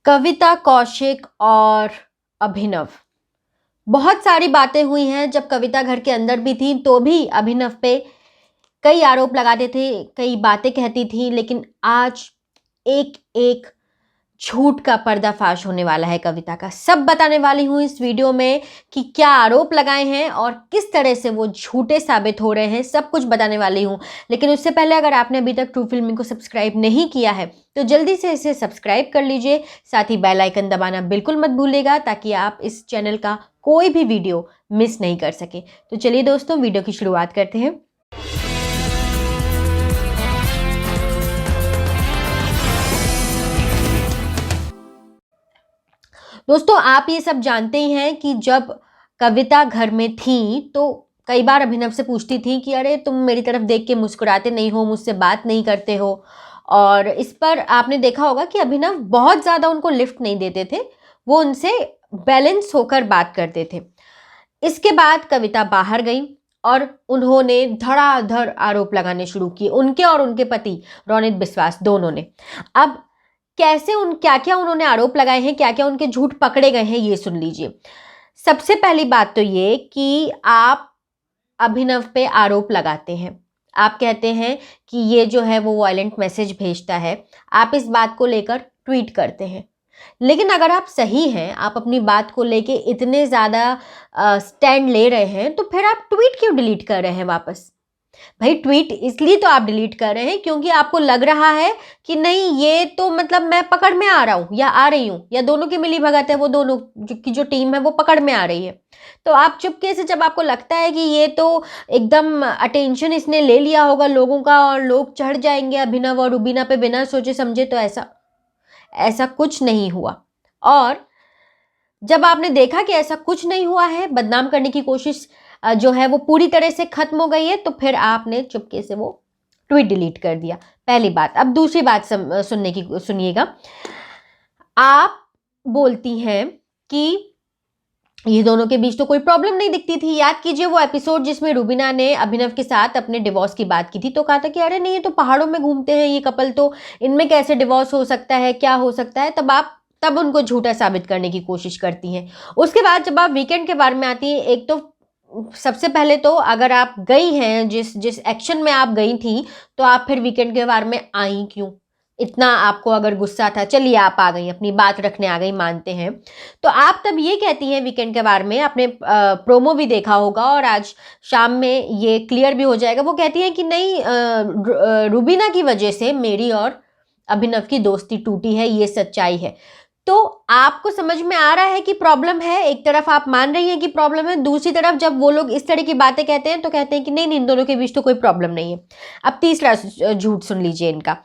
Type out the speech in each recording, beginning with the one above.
कविता कौशिक और अभिनव, बहुत सारी बातें हुई हैं। जब कविता घर के अंदर भी थी तो भी अभिनव पे कई आरोप लगाते थे, कई बातें कहती थी, लेकिन आज एक एक झूठ का पर्दाफाश होने वाला है कविता का। सब बताने वाली हूँ इस वीडियो में कि क्या आरोप लगाए हैं और किस तरह से वो झूठे साबित हो रहे हैं, सब कुछ बताने वाली हूँ। लेकिन उससे पहले अगर आपने अभी तक ट्रू फिल्मी को सब्सक्राइब नहीं किया है तो जल्दी से इसे सब्सक्राइब कर लीजिए, साथ ही बेल आइकन दबाना बिल्कुल मत भूलिएगा ताकि आप इस चैनल का कोई भी वीडियो मिस नहीं कर सके। तो चलिए दोस्तों, वीडियो की शुरुआत करते हैं। दोस्तों, आप ये सब जानते ही हैं कि जब कविता घर में थी तो कई बार अभिनव से पूछती थी कि अरे तुम मेरी तरफ देख के मुस्कुराते नहीं हो, मुझसे बात नहीं करते हो। और इस पर आपने देखा होगा कि अभिनव बहुत ज़्यादा उनको लिफ्ट नहीं देते थे, वो उनसे बैलेंस होकर बात करते थे। इसके बाद कविता बाहर गई और उन्होंने धड़ाधड़ आरोप लगाने शुरू किए, उनके और उनके पति रोनित बिस्वास दोनों ने। अब कैसे क्या क्या उन्होंने आरोप लगाए हैं, क्या क्या उनके झूठ पकड़े गए हैं, ये सुन लीजिए। सबसे पहली बात तो ये कि आप अभिनव पे आरोप लगाते हैं, आप कहते हैं कि ये जो है वो वायलेंट मैसेज भेजता है, आप इस बात को लेकर ट्वीट करते हैं। लेकिन अगर आप सही हैं, आप अपनी बात को लेके इतने ज़्यादा स्टैंड ले रहे हैं, तो फिर आप ट्वीट क्यों डिलीट कर रहे हैं वापस? भाई, ट्वीट इसलिए तो आप डिलीट कर रहे हैं क्योंकि आपको लग रहा है कि नहीं, ये तो मतलब मैं पकड़ में आ रहा हूँ या आ रही हूँ, या दोनों की मिली भगत है, वो दोनों की जो टीम है वो पकड़ में आ रही है। तो आप चुपके से, जब आपको लगता है कि ये तो एकदम अटेंशन इसने ले लिया होगा लोगों का और लोग चढ़ जाएंगे अभिनव और रुबीना पे बिना सोचे समझे, तो ऐसा कुछ नहीं हुआ। और जब आपने देखा कि ऐसा कुछ नहीं हुआ है, बदनाम करने की कोशिश जो है वो पूरी तरह से खत्म हो गई है, तो फिर आपने चुपके से वो ट्वीट डिलीट कर दिया। पहली बात। अब दूसरी बात सुनिएगा। आप बोलती हैं कि ये दोनों के बीच तो कोई प्रॉब्लम नहीं दिखती थी। याद कीजिए वो एपिसोड जिसमें रुबीना ने अभिनव के साथ अपने डिवोर्स की बात की थी, तो कहा था कि अरे नहीं, ये तो पहाड़ों में घूमते हैं ये कपल, तो इनमें कैसे डिवोर्स हो सकता है, क्या हो सकता है। तब उनको झूठा साबित करने की कोशिश करती हैं। उसके बाद जब आप वीकेंड के बारे में आती हैं, एक तो सबसे पहले तो अगर आप गई हैं, जिस एक्शन में आप गई थी, तो आप फिर वीकेंड के बारे में आई क्यों? इतना आपको अगर गुस्सा था, चलिए आप आ गई, अपनी बात रखने आ गई, मानते हैं, तो आप तब ये कहती हैं वीकेंड के बारे में, आपने प्रोमो भी देखा होगा और आज शाम में ये क्लियर भी हो जाएगा। वो कहती हैं कि नहीं, रुबीना की वजह से मेरी और अभिनव की दोस्ती टूटी है, ये सच्चाई है। तो आपको समझ में आ रहा है कि प्रॉब्लम है। एक तरफ आप मान रही हैं कि प्रॉब्लम है, दूसरी तरफ जब वो लोग इस तरह की बातें कहते हैं तो कहते हैं कि नहीं, इन दोनों के बीच तो कोई प्रॉब्लम नहीं है। अब तीसरा झूठ सुन लीजिए इनका।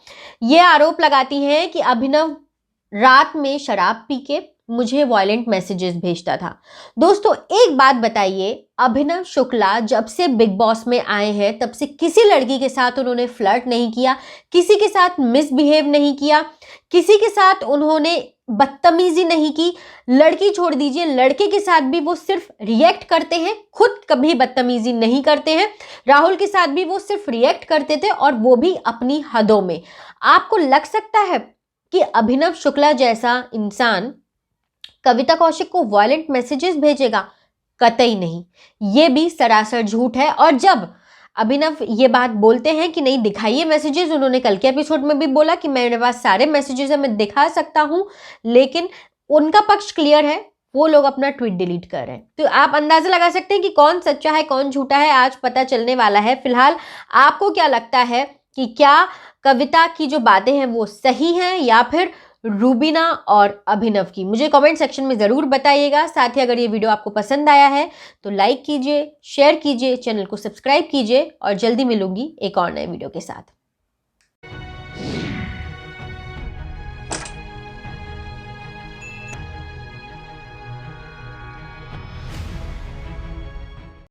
ये आरोप लगाती हैं कि अभिनव रात में शराब पी के मुझे वायलेंट मैसेजेस भेजता था। दोस्तों, एक बात बताइए, अभिनव शुक्ला जब से बिग बॉस में आए हैं तब से किसी लड़की के साथ उन्होंने फ्लर्ट नहीं किया, किसी के साथ मिसबिहेव नहीं किया, किसी के साथ उन्होंने बदतमीजी नहीं की। लड़की छोड़ दीजिए, लड़के के साथ भी वो सिर्फ रिएक्ट करते हैं, खुद कभी बदतमीजी नहीं करते हैं। राहुल के साथ भी वो सिर्फ रिएक्ट करते थे और वो भी अपनी हदों में। आपको लग सकता है कि अभिनव शुक्ला जैसा इंसान कविता कौशिक को वायलेंट मैसेजेस भेजेगा? कतई नहीं, ये भी सरासर झूठ है। और जब अभिनव ये बात बोलते हैं कि नहीं दिखाइए मैसेजेस, उन्होंने कल के एपिसोड में भी बोला कि मेरे पास सारे मैसेजेस हैं, मैं दिखा सकता हूं, लेकिन उनका पक्ष क्लियर है, वो लोग अपना ट्वीट डिलीट कर रहे हैं। तो आप अंदाजा लगा सकते हैं कि कौन सच्चा है कौन झूठा है, आज पता चलने वाला है। फिलहाल आपको क्या लगता है कि क्या कविता की जो बातें हैं वो सही हैं या फिर रुबीना और अभिनव की? मुझे कमेंट सेक्शन में ज़रूर बताइएगा। साथ ही अगर ये वीडियो आपको पसंद आया है तो लाइक कीजिए, शेयर कीजिए, चैनल को सब्सक्राइब कीजिए और जल्दी मिलूंगी एक और नए वीडियो के साथ।